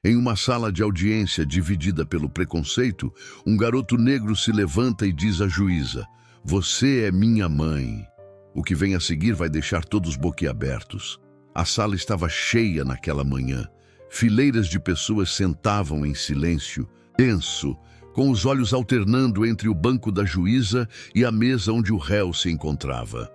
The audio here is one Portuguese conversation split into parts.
Em uma sala de audiência dividida pelo preconceito, um garoto negro se levanta e diz à juíza: "Você é minha mãe." O que vem a seguir vai deixar todos boquiabertos. A sala estava cheia naquela manhã. Fileiras de pessoas sentavam em silêncio, tenso, com os olhos alternando entre o banco da juíza e a mesa onde o réu se encontrava.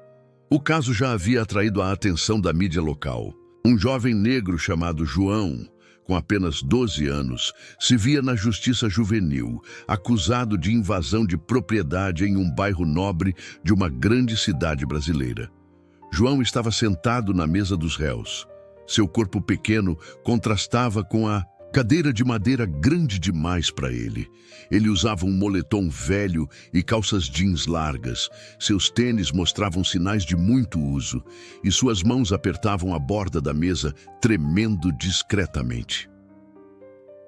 O caso já havia atraído a atenção da mídia local. Um jovem negro chamado João, com apenas 12 anos, se via na justiça juvenil, acusado de invasão de propriedade em um bairro nobre de uma grande cidade brasileira. João estava sentado na mesa dos réus. Seu corpo pequeno contrastava com a cadeira de madeira grande demais para ele. Ele usava um moletom velho e calças jeans largas. Seus tênis mostravam sinais de muito uso e suas mãos apertavam a borda da mesa, tremendo discretamente.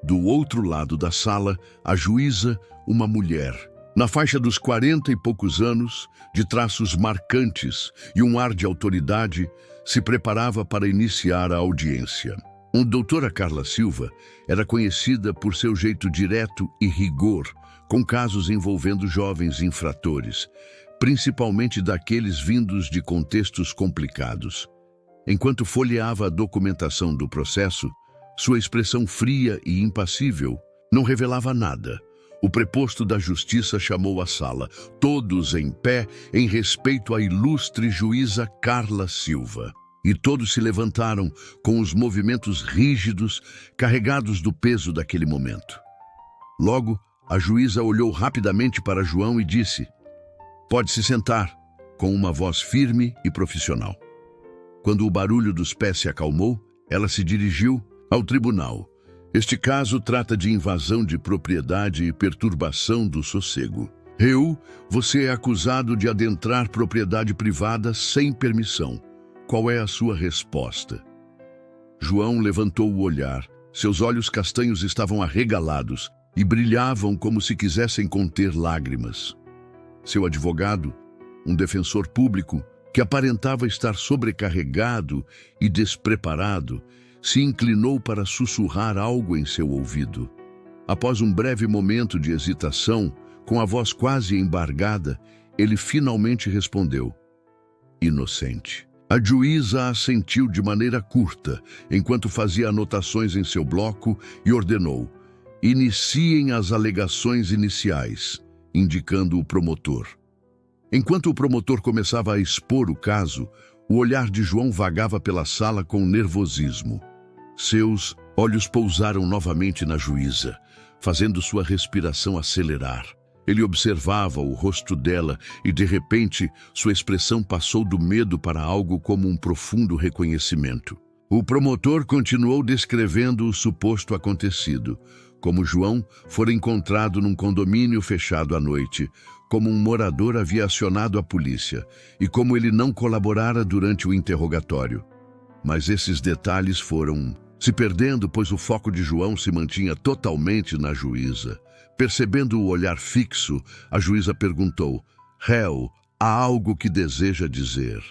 Do outro lado da sala, a juíza, uma mulher, na faixa dos 40 e poucos anos, de traços marcantes e um ar de autoridade, se preparava para iniciar a audiência. Doutora Carla Silva era conhecida por seu jeito direto e rigor, com casos envolvendo jovens infratores, principalmente daqueles vindos de contextos complicados. Enquanto folheava a documentação do processo, sua expressão fria e impassível não revelava nada. O preposto da justiça chamou a sala, todos em pé, em respeito à ilustre juíza Carla Silva. E todos se levantaram com os movimentos rígidos, carregados do peso daquele momento. Logo, a juíza olhou rapidamente para João e disse: "Pode se sentar", com uma voz firme e profissional. Quando o barulho dos pés se acalmou, ela se dirigiu ao tribunal. "Este caso trata de invasão de propriedade e perturbação do sossego. Réu, você é acusado de adentrar propriedade privada sem permissão. Qual é a sua resposta?" João levantou o olhar. Seus olhos castanhos estavam arregalados e brilhavam como se quisessem conter lágrimas. Seu advogado, um defensor público, que aparentava estar sobrecarregado e despreparado, se inclinou para sussurrar algo em seu ouvido. Após um breve momento de hesitação, com a voz quase embargada, ele finalmente respondeu: "Inocente." A juíza assentiu de maneira curta, enquanto fazia anotações em seu bloco, e ordenou: "Iniciem as alegações iniciais", indicando o promotor. Enquanto o promotor começava a expor o caso, o olhar de João vagava pela sala com nervosismo. Seus olhos pousaram novamente na juíza, fazendo sua respiração acelerar. Ele observava o rosto dela e, de repente, sua expressão passou do medo para algo como um profundo reconhecimento. O promotor continuou descrevendo o suposto acontecido, como João fora encontrado num condomínio fechado à noite, como um morador havia acionado a polícia e como ele não colaborara durante o interrogatório. Mas esses detalhes foram se perdendo, pois o foco de João se mantinha totalmente na juíza. Percebendo o olhar fixo, a juíza perguntou: "Réu, há algo que deseja dizer?"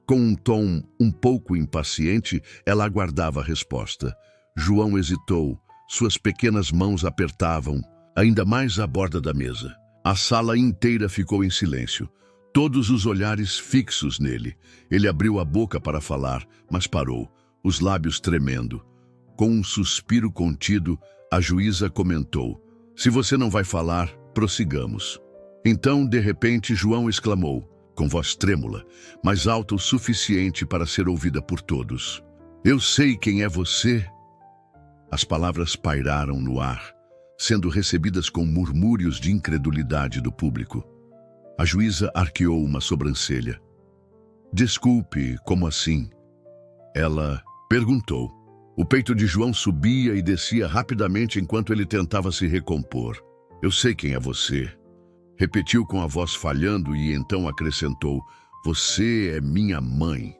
Com um tom um pouco impaciente, ela aguardava a resposta. João hesitou. Suas pequenas mãos apertavam ainda mais a borda da mesa. A sala inteira ficou em silêncio, todos os olhares fixos nele. Ele abriu a boca para falar, mas parou, os lábios tremendo. Com um suspiro contido, a juíza comentou: "Se você não vai falar, prossigamos." Então, de repente, João exclamou, com voz trêmula, mas alta o suficiente para ser ouvida por todos: "Eu sei quem é você." As palavras pairaram no ar, sendo recebidas com murmúrios de incredulidade do público. A juíza arqueou uma sobrancelha. "Desculpe, como assim?" ela perguntou. O peito de João subia e descia rapidamente enquanto ele tentava se recompor. "Eu sei quem é você." Repetiu com a voz falhando e então acrescentou: "Você é minha mãe."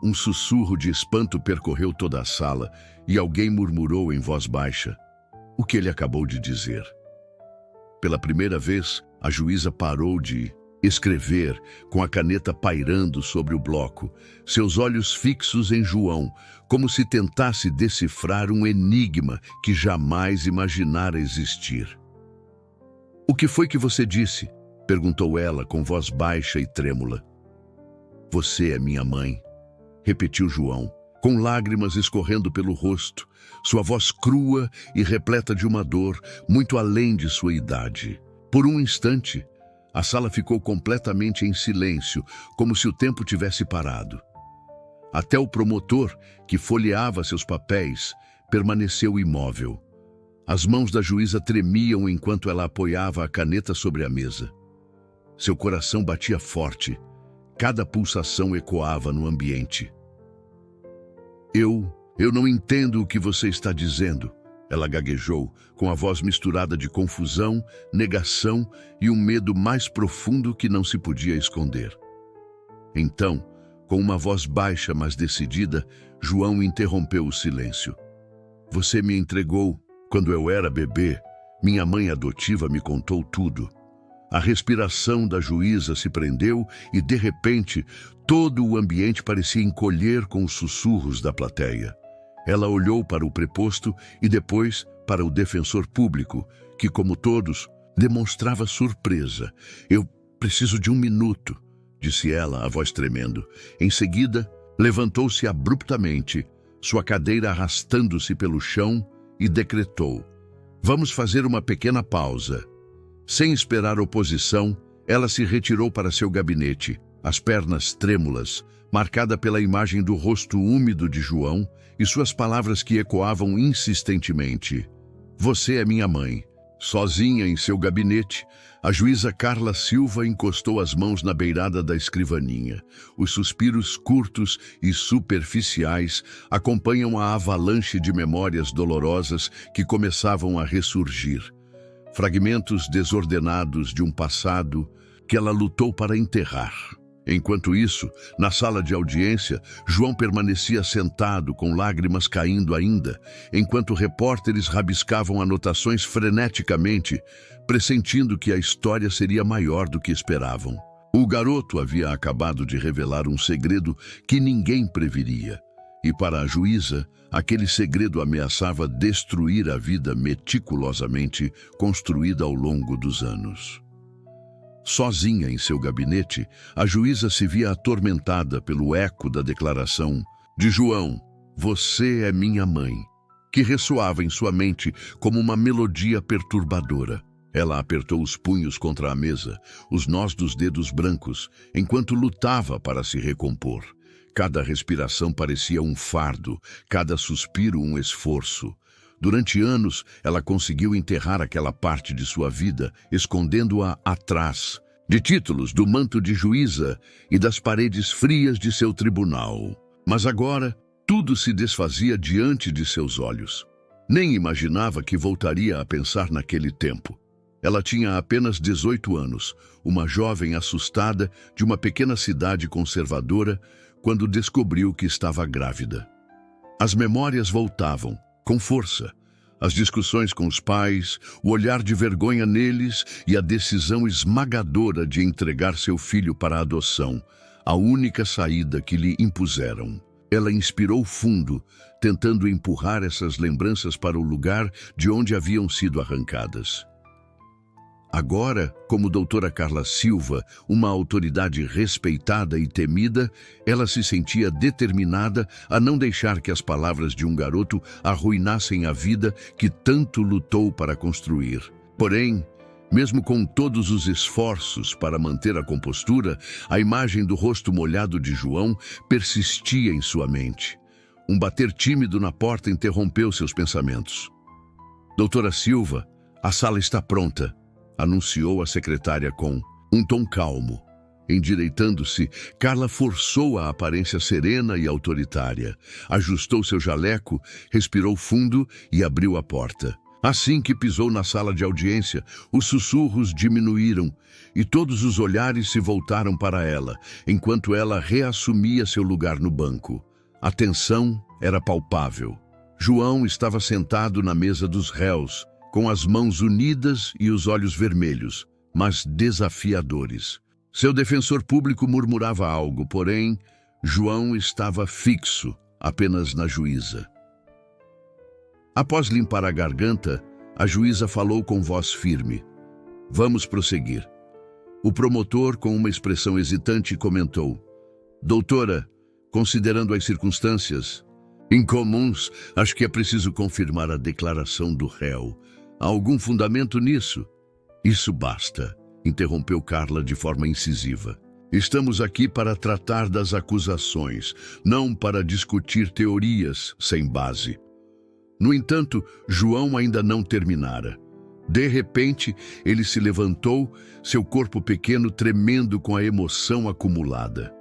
Um sussurro de espanto percorreu toda a sala e alguém murmurou em voz baixa: "O que ele acabou de dizer?" Pela primeira vez, a juíza parou de Escrever, com a caneta pairando sobre o bloco, seus olhos fixos em João, como se tentasse decifrar um enigma que jamais imaginara existir. "O que foi que você disse?" perguntou ela com voz baixa e trêmula. "Você é minha mãe", repetiu João, com lágrimas escorrendo pelo rosto, sua voz crua e repleta de uma dor muito além de sua idade. Por um instante, a sala ficou completamente em silêncio, como se o tempo tivesse parado. Até o promotor, que folheava seus papéis, permaneceu imóvel. As mãos da juíza tremiam enquanto ela apoiava a caneta sobre a mesa. Seu coração batia forte. Cada pulsação ecoava no ambiente. Eu não entendo o que você está dizendo", ela gaguejou, com a voz misturada de confusão, negação e um medo mais profundo que não se podia esconder. Então, com uma voz baixa mas decidida, João interrompeu o silêncio. "Você me entregou quando eu era bebê. Minha mãe adotiva me contou tudo." A respiração da juíza se prendeu e, de repente, todo o ambiente parecia encolher com os sussurros da plateia. Ela olhou para o preposto e depois para o defensor público, que, como todos, demonstrava surpresa. "Eu preciso de um minuto", disse ela, a voz tremendo. Em seguida, levantou-se abruptamente, sua cadeira arrastando-se pelo chão, e decretou: "Vamos fazer uma pequena pausa." Sem esperar oposição, ela se retirou para seu gabinete, as pernas trêmulas, marcada pela imagem do rosto úmido de João e suas palavras que ecoavam insistentemente: "Você é minha mãe." Sozinha em seu gabinete, a juíza Carla Silva encostou as mãos na beirada da escrivaninha. Os suspiros curtos e superficiais acompanham a avalanche de memórias dolorosas que começavam a ressurgir. Fragmentos desordenados de um passado que ela lutou para enterrar. Enquanto isso, na sala de audiência, João permanecia sentado com lágrimas caindo ainda, enquanto repórteres rabiscavam anotações freneticamente, pressentindo que a história seria maior do que esperavam. O garoto havia acabado de revelar um segredo que ninguém preveria. E para a juíza, aquele segredo ameaçava destruir a vida meticulosamente construída ao longo dos anos. Sozinha em seu gabinete, a juíza se via atormentada pelo eco da declaração de João: "Você é minha mãe", que ressoava em sua mente como uma melodia perturbadora. Ela apertou os punhos contra a mesa, os nós dos dedos brancos, enquanto lutava para se recompor. Cada respiração parecia um fardo, cada suspiro um esforço. Durante anos, ela conseguiu enterrar aquela parte de sua vida, escondendo-a atrás de títulos, do manto de juíza e das paredes frias de seu tribunal. Mas agora, tudo se desfazia diante de seus olhos. Nem imaginava que voltaria a pensar naquele tempo. Ela tinha apenas 18 anos, uma jovem assustada de uma pequena cidade conservadora, quando descobriu que estava grávida. As memórias voltavam, com força. As discussões com os pais, o olhar de vergonha neles e a decisão esmagadora de entregar seu filho para a adoção, a única saída que lhe impuseram. Ela inspirou fundo, tentando empurrar essas lembranças para o lugar de onde haviam sido arrancadas. Agora, como doutora Carla Silva, uma autoridade respeitada e temida, ela se sentia determinada a não deixar que as palavras de um garoto arruinassem a vida que tanto lutou para construir. Porém, mesmo com todos os esforços para manter a compostura, a imagem do rosto molhado de João persistia em sua mente. Um bater tímido na porta interrompeu seus pensamentos. "Doutora Silva, a sala está pronta", anunciou a secretária com um tom calmo. Endireitando-se, Carla forçou a aparência serena e autoritária. Ajustou seu jaleco, respirou fundo e abriu a porta. Assim que pisou na sala de audiência, os sussurros diminuíram e todos os olhares se voltaram para ela, enquanto ela reassumia seu lugar no banco. A tensão era palpável. João estava sentado na mesa dos réus, com as mãos unidas e os olhos vermelhos, mas desafiadores. Seu defensor público murmurava algo, porém, João estava fixo apenas na juíza. Após limpar a garganta, a juíza falou com voz firme. Vamos prosseguir. O promotor, com uma expressão hesitante, comentou. Doutora, considerando as circunstâncias incomuns, acho que é preciso confirmar a declaração do réu. Há algum fundamento nisso? Isso basta, interrompeu Carla de forma incisiva. Estamos aqui para tratar das acusações, não para discutir teorias sem base. No entanto, João ainda não terminara. De repente, ele se levantou, seu corpo pequeno tremendo com a emoção acumulada.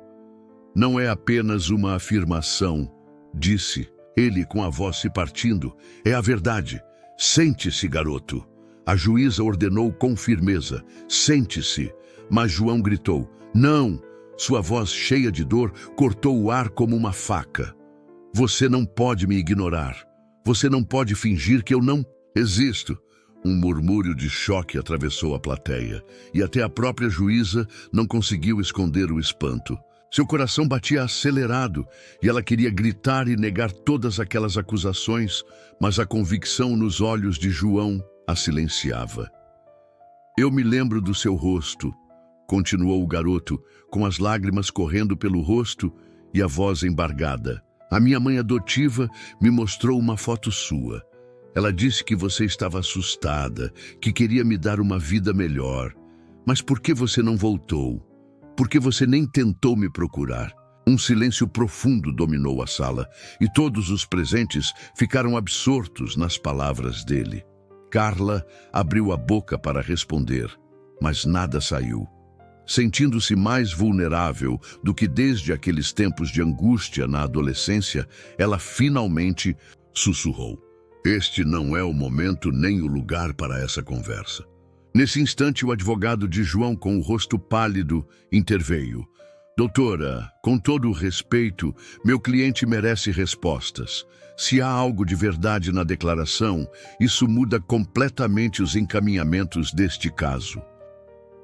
Não é apenas uma afirmação, disse ele com a voz se partindo. É a verdade. Sente-se, garoto. A juíza ordenou com firmeza. Sente-se. Mas João gritou. Não! Sua voz cheia de dor cortou o ar como uma faca. Você não pode me ignorar. Você não pode fingir que eu não existo. Um murmúrio de choque atravessou a plateia, e até a própria juíza não conseguiu esconder o espanto. Seu coração batia acelerado, e ela queria gritar e negar todas aquelas acusações, mas a convicção nos olhos de João a silenciava. Eu me lembro do seu rosto, continuou o garoto, com as lágrimas correndo pelo rosto e a voz embargada. A minha mãe adotiva me mostrou uma foto sua. Ela disse que você estava assustada, que queria me dar uma vida melhor. Mas por que você não voltou? Por que você nem tentou me procurar? Um silêncio profundo dominou a sala, e todos os presentes ficaram absortos nas palavras dele. Carla abriu a boca para responder, mas nada saiu. Sentindo-se mais vulnerável do que desde aqueles tempos de angústia na adolescência, ela finalmente sussurrou. Este não é o momento nem o lugar para essa conversa. Nesse instante, o advogado de João, com o rosto pálido, interveio. Doutora, com todo o respeito, meu cliente merece respostas. Se há algo de verdade na declaração, isso muda completamente os encaminhamentos deste caso.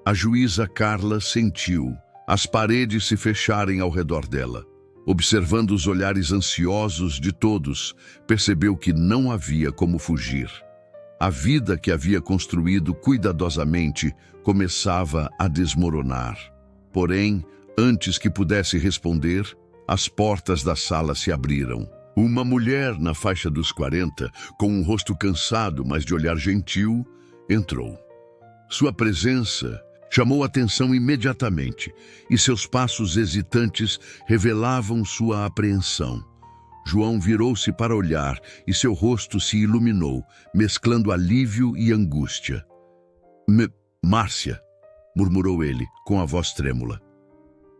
A juíza Carla sentiu as paredes se fecharem ao redor dela. Observando os olhares ansiosos de todos, percebeu que não havia como fugir. A vida que havia construído cuidadosamente começava a desmoronar. Porém, antes que pudesse responder, as portas da sala se abriram. Uma mulher na faixa dos 40, com um rosto cansado, mas de olhar gentil, entrou. Sua presença chamou atenção imediatamente, e seus passos hesitantes revelavam sua apreensão. João virou-se para olhar, e seu rosto se iluminou, mesclando alívio e angústia. Márcia, murmurou ele, com a voz trêmula.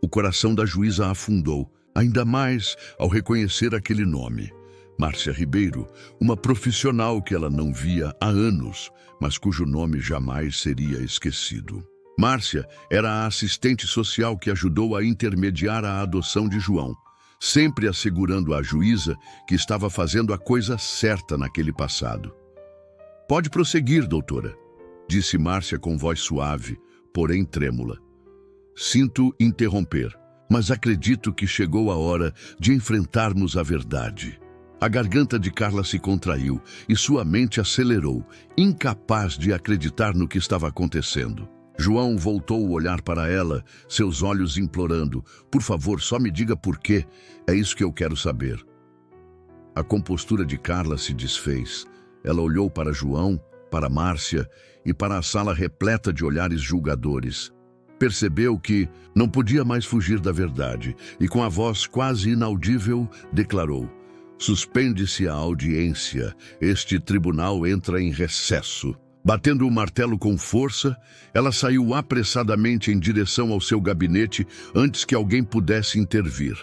O coração da juíza afundou, ainda mais ao reconhecer aquele nome. Márcia Ribeiro, uma profissional que ela não via há anos, mas cujo nome jamais seria esquecido. Márcia era a assistente social que ajudou a intermediar a adoção de João, sempre assegurando à juíza que estava fazendo a coisa certa naquele passado. Pode prosseguir, doutora, disse Márcia com voz suave, porém trêmula. Sinto interromper, mas acredito que chegou a hora de enfrentarmos a verdade. A garganta de Carla se contraiu e sua mente acelerou, incapaz de acreditar no que estava acontecendo. João voltou o olhar para ela, seus olhos implorando. Por favor, só me diga por quê. É isso que eu quero saber. A compostura de Carla se desfez. Ela olhou para João, para Márcia e para a sala repleta de olhares julgadores. Percebeu que não podia mais fugir da verdade e, com a voz quase inaudível, declarou: suspende-se a audiência. Este tribunal entra em recesso. Batendo o martelo com força, ela saiu apressadamente em direção ao seu gabinete antes que alguém pudesse intervir.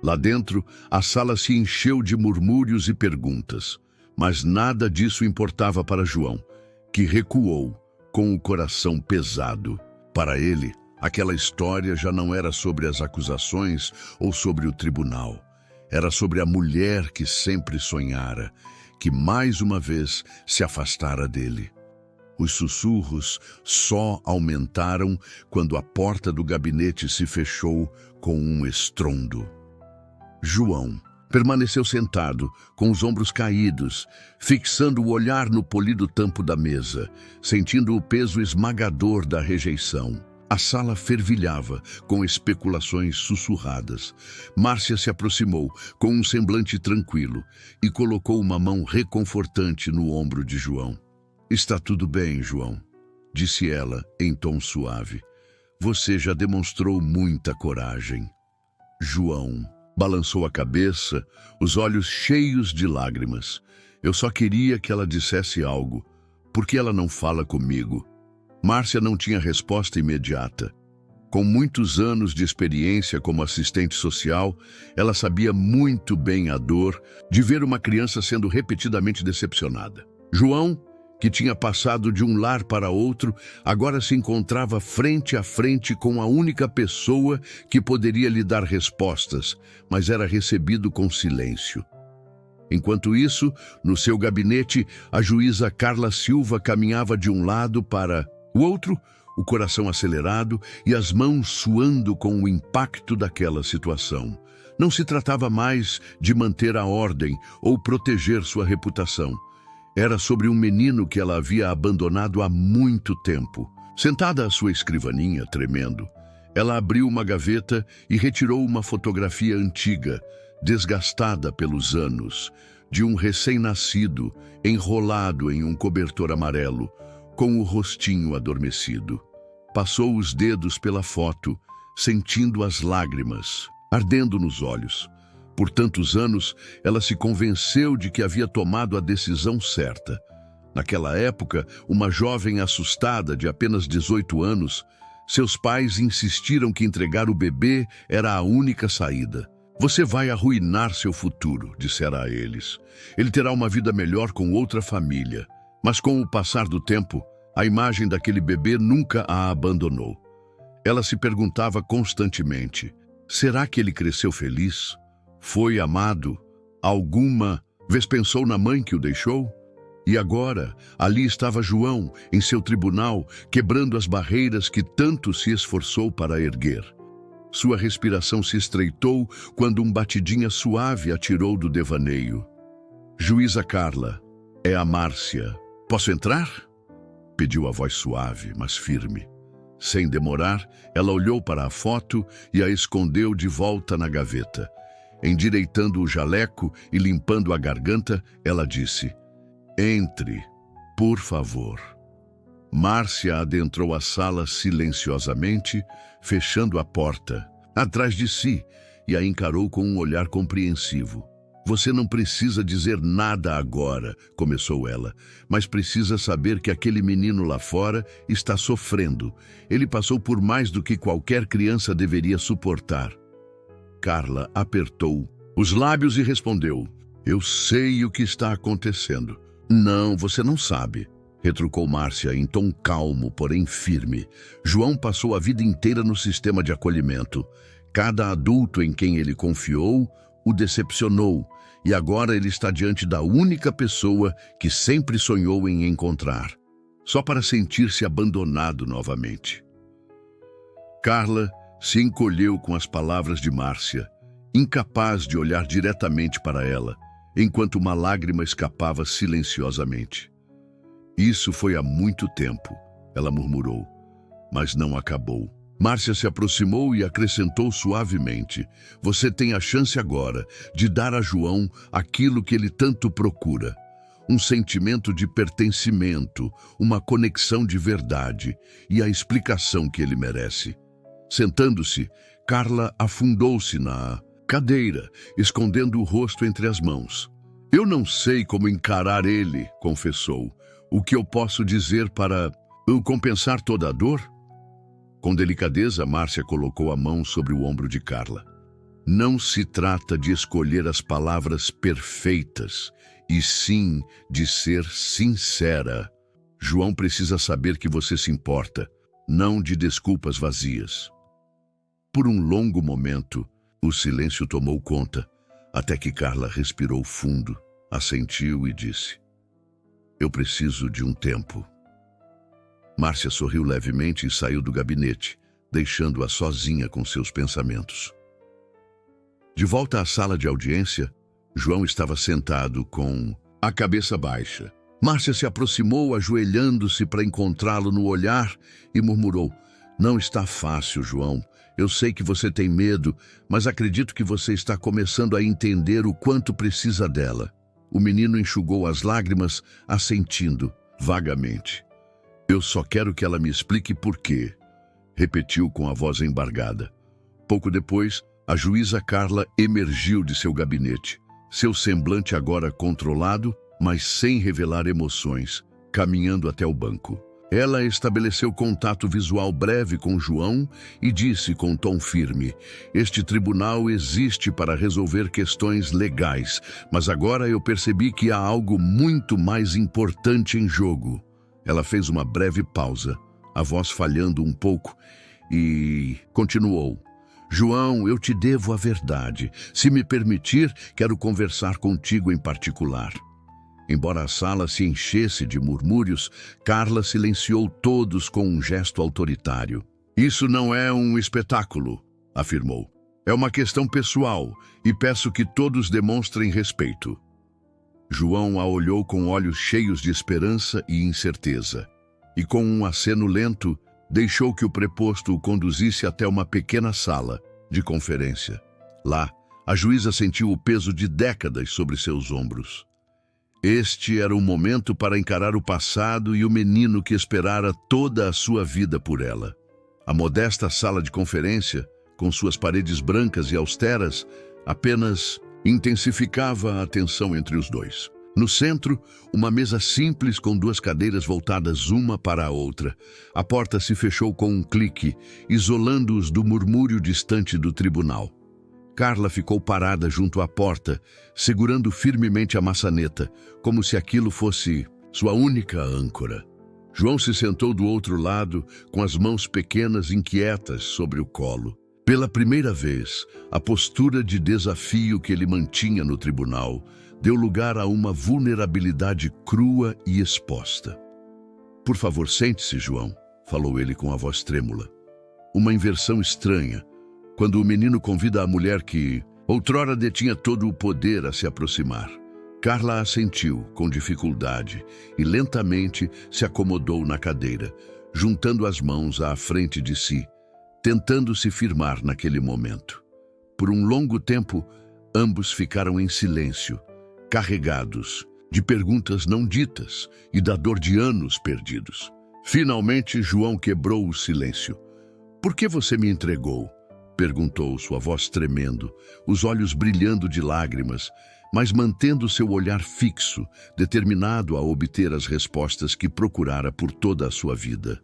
Lá dentro, a sala se encheu de murmúrios e perguntas, mas nada disso importava para João, que recuou com o coração pesado. Para ele, aquela história já não era sobre as acusações ou sobre o tribunal. Era sobre a mulher que sempre sonhara, que mais uma vez se afastara dele. Os sussurros só aumentaram quando a porta do gabinete se fechou com um estrondo. João permaneceu sentado, com os ombros caídos, fixando o olhar no polido tampo da mesa, sentindo o peso esmagador da rejeição. A sala fervilhava, com especulações sussurradas. Márcia se aproximou, com um semblante tranquilo, e colocou uma mão reconfortante no ombro de João. "Está tudo bem, João", disse ela em tom suave. "Você já demonstrou muita coragem." João balançou a cabeça, os olhos cheios de lágrimas. "Eu só queria que ela dissesse algo. Por que ela não fala comigo?" Márcia não tinha resposta imediata. Com muitos anos de experiência como assistente social, ela sabia muito bem a dor de ver uma criança sendo repetidamente decepcionada. João, que tinha passado de um lar para outro, agora se encontrava frente a frente com a única pessoa que poderia lhe dar respostas, mas era recebido com silêncio. Enquanto isso, no seu gabinete, a juíza Carla Silva caminhava de um lado para o outro, o coração acelerado e as mãos suando com o impacto daquela situação. Não se tratava mais de manter a ordem ou proteger sua reputação. Era sobre um menino que ela havia abandonado há muito tempo. Sentada à sua escrivaninha, tremendo, ela abriu uma gaveta e retirou uma fotografia antiga, desgastada pelos anos, de um recém-nascido, enrolado em um cobertor amarelo, com o rostinho adormecido. Passou os dedos pela foto, sentindo as lágrimas, ardendo nos olhos. Por tantos anos, ela se convenceu de que havia tomado a decisão certa. Naquela época, uma jovem assustada de apenas 18 anos, seus pais insistiram que entregar o bebê era a única saída. "Você vai arruinar seu futuro", dissera a eles. "Ele terá uma vida melhor com outra família." Mas com o passar do tempo, a imagem daquele bebê nunca a abandonou. Ela se perguntava constantemente: será que ele cresceu feliz? Foi amado? Alguma vez pensou na mãe que o deixou? E agora, ali estava João, em seu tribunal, quebrando as barreiras que tanto se esforçou para erguer. Sua respiração se estreitou quando um batidinha suave a tirou do devaneio. "Juíza Carla, é a Márcia. Posso entrar?" pediu a voz suave, mas firme. Sem demorar, ela olhou para a foto e a escondeu de volta na gaveta. Endireitando o jaleco e limpando a garganta, ela disse: "Entre, por favor." Márcia adentrou a sala silenciosamente, fechando a porta atrás de si, e a encarou com um olhar compreensivo. "Você não precisa dizer nada agora", começou ela, "mas precisa saber que aquele menino lá fora está sofrendo. Ele passou por mais do que qualquer criança deveria suportar." Carla apertou os lábios e respondeu: "Eu sei o que está acontecendo." "Não, você não sabe", retrucou Márcia em tom calmo, porém firme. "João passou a vida inteira no sistema de acolhimento. Cada adulto em quem ele confiou o decepcionou, e agora ele está diante da única pessoa que sempre sonhou em encontrar, só para sentir-se abandonado novamente." Carla se encolheu com as palavras de Márcia, incapaz de olhar diretamente para ela, enquanto uma lágrima escapava silenciosamente. "Isso foi há muito tempo", ela murmurou, "mas não acabou." Márcia se aproximou e acrescentou suavemente: "Você tem a chance agora de dar a João aquilo que ele tanto procura. Um sentimento de pertencimento, uma conexão de verdade e a explicação que ele merece." Sentando-se, Carla afundou-se na cadeira, escondendo o rosto entre as mãos. "Eu não sei como encarar ele", confessou. "O que eu posso dizer para compensar toda a dor?" Com delicadeza, Márcia colocou a mão sobre o ombro de Carla. "Não se trata de escolher as palavras perfeitas, e sim de ser sincera. João precisa saber que você se importa, não de desculpas vazias." Por um longo momento, o silêncio tomou conta, até que Carla respirou fundo, assentiu e disse: "Eu preciso de um tempo." Márcia sorriu levemente e saiu do gabinete, deixando-a sozinha com seus pensamentos. De volta à sala de audiência, João estava sentado com a cabeça baixa. Márcia se aproximou, ajoelhando-se para encontrá-lo no olhar, e murmurou: "Não está fácil, João. Eu sei que você tem medo, mas acredito que você está começando a entender o quanto precisa dela." O menino enxugou as lágrimas, assentindo vagamente. "Eu só quero que ela me explique por quê", repetiu com a voz embargada. Pouco depois, a juíza Carla emergiu de seu gabinete, seu semblante agora controlado, mas sem revelar emoções, caminhando até o banco. Ela estabeleceu contato visual breve com João e disse com tom firme: "Este tribunal existe para resolver questões legais, mas agora eu percebi que há algo muito mais importante em jogo." Ela fez uma breve pausa, a voz falhando um pouco, e continuou: "João, eu te devo a verdade. Se me permitir, quero conversar contigo em particular." Embora a sala se enchesse de murmúrios, Carla silenciou todos com um gesto autoritário. "Isso não é um espetáculo", afirmou. "É uma questão pessoal e peço que todos demonstrem respeito." João a olhou com olhos cheios de esperança e incerteza, e com um aceno lento, deixou que o preposto o conduzisse até uma pequena sala de conferência. Lá, a juíza sentiu o peso de décadas sobre seus ombros. Este era o momento para encarar o passado e o menino que esperara toda a sua vida por ela. A modesta sala de conferência, com suas paredes brancas e austeras, apenas intensificava a tensão entre os dois. No centro, uma mesa simples com duas cadeiras voltadas uma para a outra. A porta se fechou com um clique, isolando-os do murmúrio distante do tribunal. Carla ficou parada junto à porta, segurando firmemente a maçaneta, como se aquilo fosse sua única âncora. João se sentou do outro lado, com as mãos pequenas inquietas sobre o colo. Pela primeira vez, a postura de desafio que ele mantinha no tribunal deu lugar a uma vulnerabilidade crua e exposta. "Por favor, sente-se, João", falou ele com a voz trêmula. Uma inversão estranha, quando o menino convida a mulher que outrora detinha todo o poder a se aproximar. Carla assentiu, com dificuldade, e lentamente se acomodou na cadeira, juntando as mãos à frente de si, tentando se firmar naquele momento. Por um longo tempo, ambos ficaram em silêncio, carregados de perguntas não ditas e da dor de anos perdidos. Finalmente, João quebrou o silêncio. "Por que você me entregou?" perguntou, sua voz tremendo, os olhos brilhando de lágrimas, mas mantendo seu olhar fixo, determinado a obter as respostas que procurara por toda a sua vida.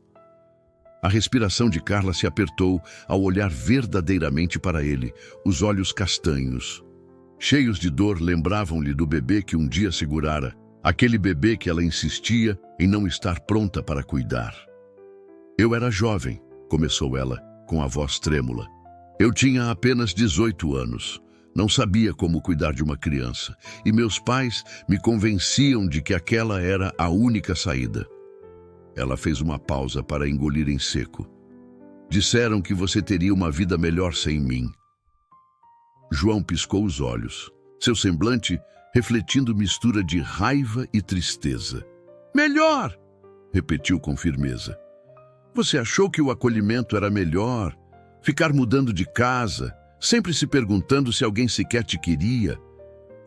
A respiração de Carla se apertou ao olhar verdadeiramente para ele, os olhos castanhos, cheios de dor, lembravam-lhe do bebê que um dia segurara, aquele bebê que ela insistia em não estar pronta para cuidar. "Eu era jovem", começou ela, com a voz trêmula. "Eu tinha apenas 18 anos. Não sabia como cuidar de uma criança, e meus pais me convenciam de que aquela era a única saída." Ela fez uma pausa para engolir em seco. "Disseram que você teria uma vida melhor sem mim." João piscou os olhos, seu semblante refletindo mistura de raiva e tristeza. "Melhor!" repetiu com firmeza. "Você achou que o acolhimento era melhor? Ficar mudando de casa, sempre se perguntando se alguém sequer te queria.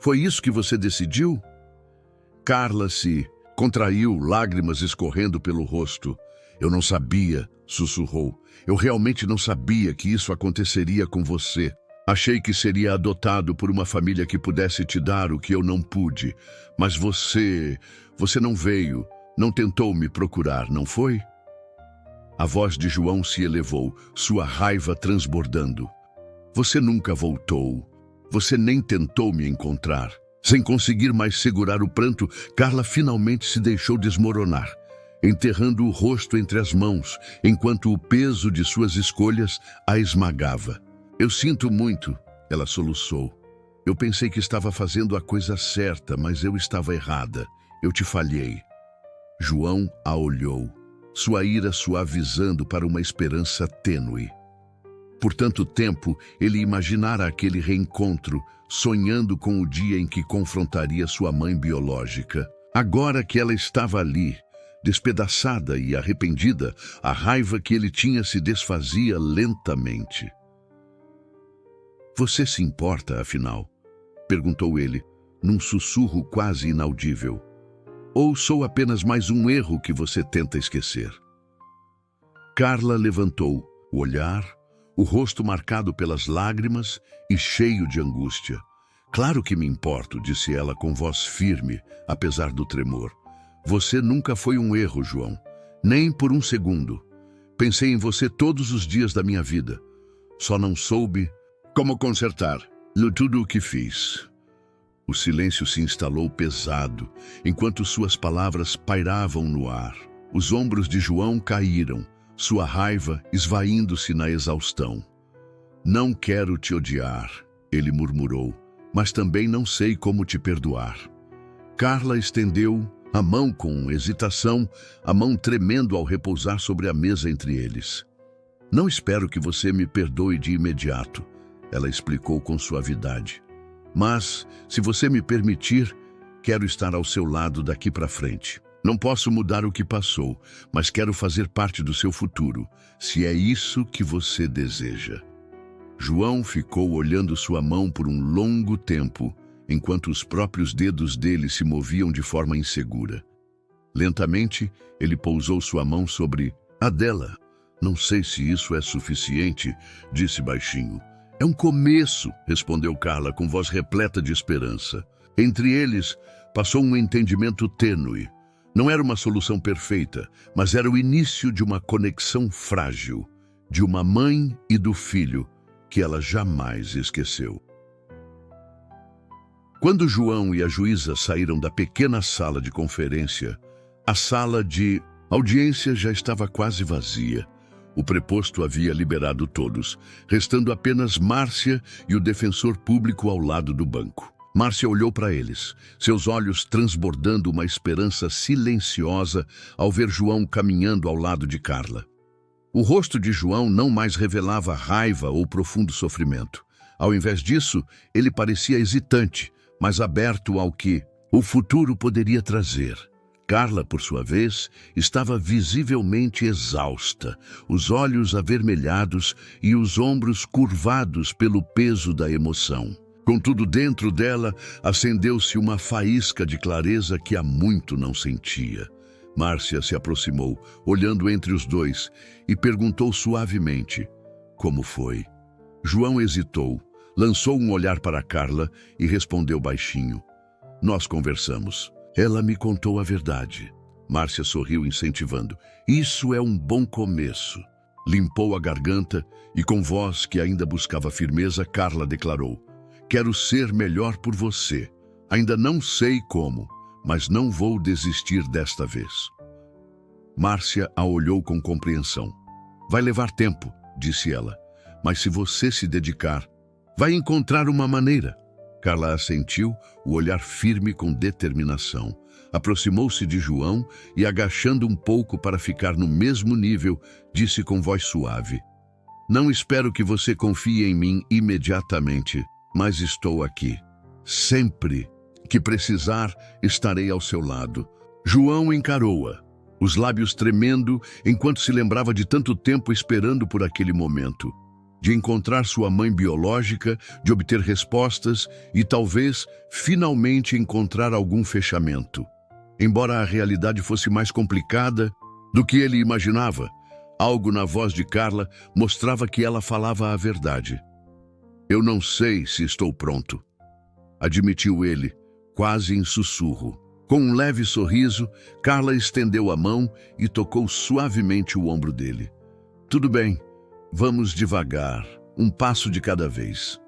Foi isso que você decidiu?" Carla se contraiu, lágrimas escorrendo pelo rosto. "Eu não sabia", sussurrou. "Eu realmente não sabia que isso aconteceria com você. Achei que seria adotado por uma família que pudesse te dar o que eu não pude. Mas você não veio, não tentou me procurar, não foi?" A voz de João se elevou, sua raiva transbordando. "Você nunca voltou. Você nem tentou me encontrar." Sem conseguir mais segurar o pranto, Carla finalmente se deixou desmoronar, enterrando o rosto entre as mãos, enquanto o peso de suas escolhas a esmagava. "Eu sinto muito", ela soluçou. "Eu pensei que estava fazendo a coisa certa, mas eu estava errada. Eu te falhei." João a olhou. sua ira suavizando para uma esperança tênue. Por tanto tempo, ele imaginara aquele reencontro, sonhando com o dia em que confrontaria sua mãe biológica. Agora que ela estava ali, despedaçada e arrependida, a raiva que ele tinha se desfazia lentamente. "Você se importa, afinal?" perguntou ele, num sussurro quase inaudível. "Ou sou apenas mais um erro que você tenta esquecer?" Carla levantou o olhar, o rosto marcado pelas lágrimas e cheio de angústia. "Claro que me importo", disse ela com voz firme, apesar do tremor. "Você nunca foi um erro, João. Nem por um segundo. Pensei em você todos os dias da minha vida. Só não soube como consertar tudo o que fiz." O silêncio se instalou pesado, enquanto suas palavras pairavam no ar. Os ombros de João caíram, sua raiva esvaindo-se na exaustão. "Não quero te odiar", ele murmurou, "mas também não sei como te perdoar." Carla estendeu a mão com hesitação, a mão tremendo ao repousar sobre a mesa entre eles. "Não espero que você me perdoe de imediato", ela explicou com suavidade. "Mas, se você me permitir, quero estar ao seu lado daqui para frente. Não posso mudar o que passou, mas quero fazer parte do seu futuro, se é isso que você deseja." João ficou olhando sua mão por um longo tempo, enquanto os próprios dedos dele se moviam de forma insegura. Lentamente, ele pousou sua mão sobre a dela. "Não sei se isso é suficiente", disse baixinho. "É um começo", respondeu Carla com voz repleta de esperança. Entre eles, passou um entendimento tênue. Não era uma solução perfeita, mas era o início de uma conexão frágil, de uma mãe e do filho, que ela jamais esqueceu. Quando João e a juíza saíram da pequena sala de conferência, a sala de audiência já estava quase vazia. O preposto havia liberado todos, restando apenas Márcia e o defensor público ao lado do banco. Márcia olhou para eles, seus olhos transbordando uma esperança silenciosa ao ver João caminhando ao lado de Carla. O rosto de João não mais revelava raiva ou profundo sofrimento. Ao invés disso, ele parecia hesitante, mas aberto ao que o futuro poderia trazer. Carla, por sua vez, estava visivelmente exausta, os olhos avermelhados e os ombros curvados pelo peso da emoção. Contudo, dentro dela, acendeu-se uma faísca de clareza que há muito não sentia. Márcia se aproximou, olhando entre os dois, e perguntou suavemente: "Como foi?" João hesitou, lançou um olhar para Carla e respondeu baixinho: "Nós conversamos. Ela me contou a verdade." Márcia sorriu, incentivando: "Isso é um bom começo." Limpou a garganta e, com voz que ainda buscava firmeza, Carla declarou: "Quero ser melhor por você. Ainda não sei como, mas não vou desistir desta vez." Márcia a olhou com compreensão. "Vai levar tempo", disse ela, "mas se você se dedicar, vai encontrar uma maneira." Carla assentiu, o olhar firme com determinação. Aproximou-se de João e, agachando um pouco para ficar no mesmo nível, disse com voz suave: "Não espero que você confie em mim imediatamente, mas estou aqui. Sempre que precisar, estarei ao seu lado." João encarou-a, os lábios tremendo, enquanto se lembrava de tanto tempo esperando por aquele momento. De encontrar sua mãe biológica, de obter respostas e talvez, finalmente, encontrar algum fechamento. Embora a realidade fosse mais complicada do que ele imaginava, algo na voz de Carla mostrava que ela falava a verdade. "Eu não sei se estou pronto", admitiu ele, quase em sussurro. Com um leve sorriso, Carla estendeu a mão e tocou suavemente o ombro dele. "Tudo bem, vamos devagar, um passo de cada vez."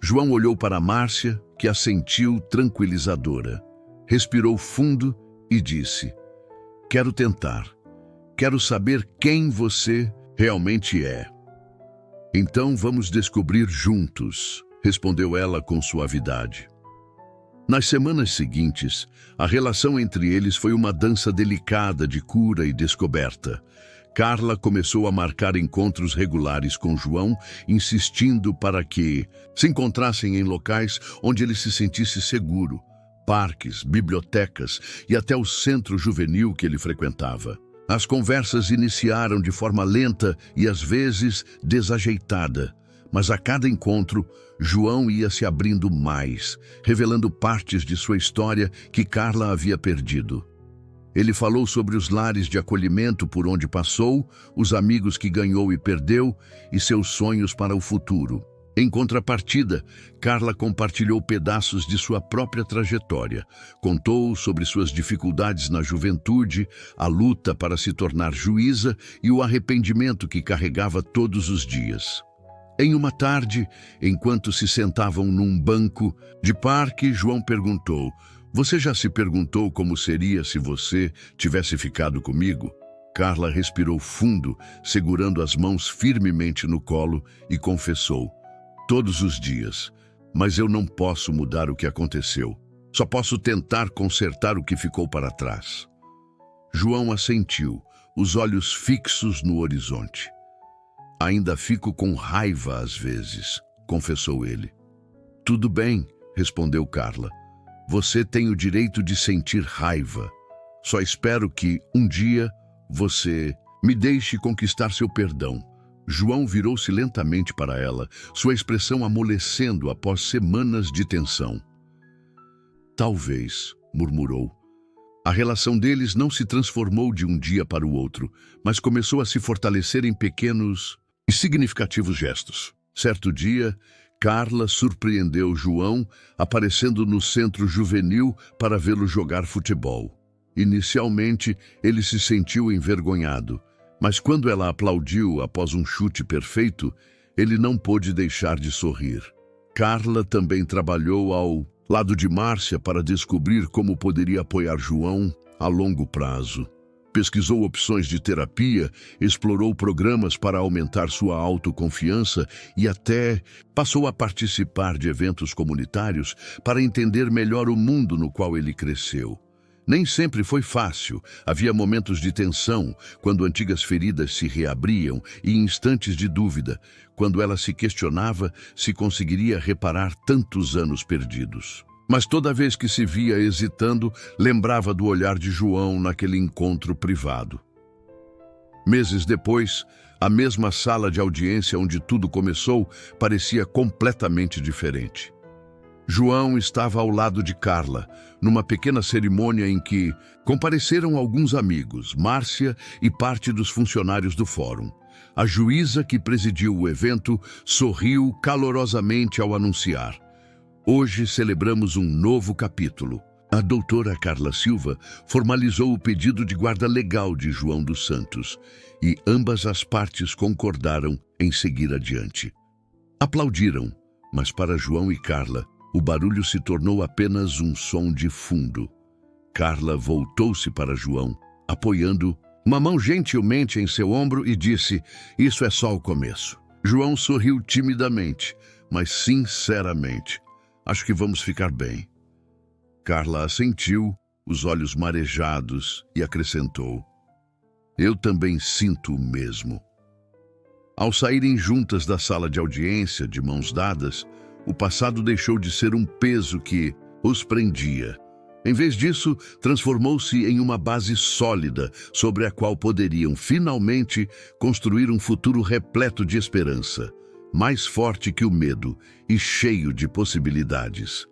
João olhou para Márcia, que assentiu tranquilizadora. Respirou fundo e disse: "Quero tentar. Quero saber quem você realmente é." "Então vamos descobrir juntos", respondeu ela com suavidade. Nas semanas seguintes, a relação entre eles foi uma dança delicada de cura e descoberta. Carla começou a marcar encontros regulares com João, insistindo para que se encontrassem em locais onde ele se sentisse seguro, parques, bibliotecas e até o centro juvenil que ele frequentava. As conversas iniciaram de forma lenta e às vezes desajeitada, mas a cada encontro, João ia se abrindo mais, revelando partes de sua história que Carla havia perdido. Ele falou sobre os lares de acolhimento por onde passou, os amigos que ganhou e perdeu e seus sonhos para o futuro. Em contrapartida, Carla compartilhou pedaços de sua própria trajetória. Contou sobre suas dificuldades na juventude, a luta para se tornar juíza e o arrependimento que carregava todos os dias. Em uma tarde, enquanto se sentavam num banco de parque, João perguntou: "Você já se perguntou como seria se você tivesse ficado comigo?" Carla respirou fundo, segurando as mãos firmemente no colo, e confessou: "Todos os dias, mas eu não posso mudar o que aconteceu. Só posso tentar consertar o que ficou para trás." João assentiu, os olhos fixos no horizonte. "Ainda fico com raiva às vezes", confessou ele. "Tudo bem", respondeu Carla. "Você tem o direito de sentir raiva. Só espero que, um dia, você me deixe conquistar seu perdão." João virou-se lentamente para ela, sua expressão amolecendo após semanas de tensão. "Talvez", murmurou. A relação deles não se transformou de um dia para o outro, mas começou a se fortalecer em pequenos e significativos gestos. Certo dia, Carla surpreendeu João aparecendo no centro juvenil para vê-lo jogar futebol. Inicialmente, ele se sentiu envergonhado, mas quando ela aplaudiu após um chute perfeito, ele não pôde deixar de sorrir. Carla também trabalhou ao lado de Márcia para descobrir como poderia apoiar João a longo prazo. Pesquisou opções de terapia, explorou programas para aumentar sua autoconfiança e até passou a participar de eventos comunitários para entender melhor o mundo no qual ele cresceu. Nem sempre foi fácil, havia momentos de tensão, quando antigas feridas se reabriam e instantes de dúvida, quando ela se questionava se conseguiria reparar tantos anos perdidos. Mas toda vez que se via hesitando, lembrava do olhar de João naquele encontro privado. Meses depois, a mesma sala de audiência onde tudo começou parecia completamente diferente. João estava ao lado de Carla, numa pequena cerimônia em que compareceram alguns amigos, Márcia e parte dos funcionários do fórum. A juíza que presidiu o evento sorriu calorosamente ao anunciar: "Hoje celebramos um novo capítulo." A doutora Carla Silva formalizou o pedido de guarda legal de João dos Santos e ambas as partes concordaram em seguir adiante. Aplaudiram, mas para João e Carla, o barulho se tornou apenas um som de fundo. Carla voltou-se para João, apoiando uma mão gentilmente em seu ombro e disse: "Isso é só o começo." João sorriu timidamente, mas sinceramente: "Acho que vamos ficar bem." Carla assentiu, os olhos marejados, e acrescentou: "Eu também sinto o mesmo." Ao saírem juntas da sala de audiência, de mãos dadas, o passado deixou de ser um peso que os prendia. Em vez disso, transformou-se em uma base sólida sobre a qual poderiam finalmente construir um futuro repleto de esperança, mais forte que o medo e cheio de possibilidades.